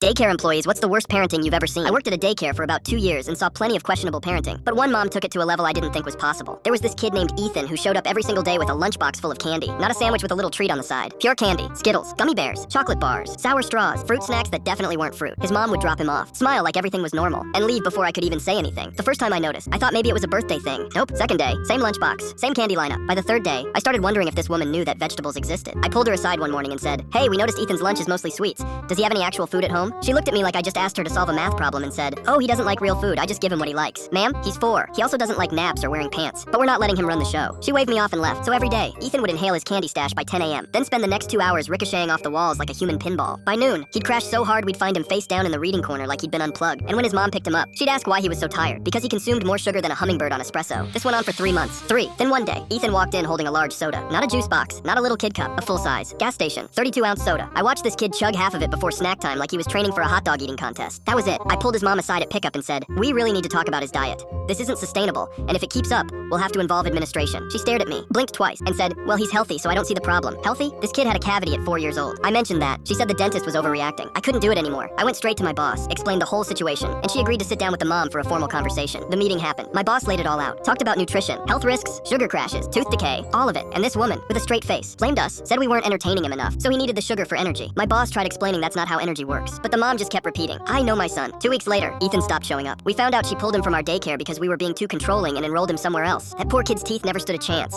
Daycare employees, what's the worst parenting you've ever seen? I worked at a daycare for about 2 years and saw plenty of questionable parenting, but one mom took it to a level I didn't think was possible. There was this kid named Ethan who showed up every single day with a lunchbox full of candy, not a sandwich with a little treat on the side. Pure candy, Skittles, gummy bears, chocolate bars, sour straws, fruit snacks that definitely weren't fruit. His mom would drop him off, smile like everything was normal, and leave before I could even say anything. The first time I noticed, I thought maybe it was a birthday thing. Nope. Second day, same lunchbox, same candy lineup. By the third day, I started wondering if this woman knew that vegetables existed. I pulled her aside one morning and said, "Hey, we noticed Ethan's lunch is mostly sweets. Does he have any actual food at home?" She looked at me like I just asked her to solve a math problem and said, "Oh, he doesn't like real food. I just give him what he likes." "Ma'am, he's 4. He also doesn't like naps or wearing pants. But we're not letting him run the show." She waved me off and left. So every day, Ethan would inhale his candy stash by 10 a.m., then spend the next 2 hours ricocheting off the walls like a human pinball. By noon, he'd crash so hard we'd find him face down in the reading corner like he'd been unplugged. And when his mom picked him up, she'd ask why he was so tired, because he consumed more sugar than a hummingbird on espresso. This went on for 3 months. Then one day, Ethan walked in holding a large soda. Not a juice box, not a little kid cup, a full size. Gas station, 32-ounce soda. I watched this kid chug half of it before snack time like he was training for a hot dog eating contest. That was it. I pulled his mom aside at pickup and said, "We really need to talk about his diet. This isn't sustainable, and if it keeps up, we'll have to involve administration." She stared at me, blinked twice, and said, "Well, he's healthy, so I don't see the problem." Healthy? This kid had a cavity at 4 years old. I mentioned that. She said the dentist was overreacting. I couldn't do it anymore. I went straight to my boss, explained the whole situation, and she agreed to sit down with the mom for a formal conversation. The meeting happened. My boss laid it all out. Talked about nutrition, health risks, sugar crashes, tooth decay, all of it. And this woman, with a straight face, blamed us, said we weren't entertaining him enough, so he needed the sugar for energy. My boss tried explaining that's not how energy works, but the mom just kept repeating, "I know my son." 2 weeks later, Ethan stopped showing up. We found out she pulled him from our daycare because we were being too controlling and enrolled him somewhere else. That poor kid's teeth never stood a chance.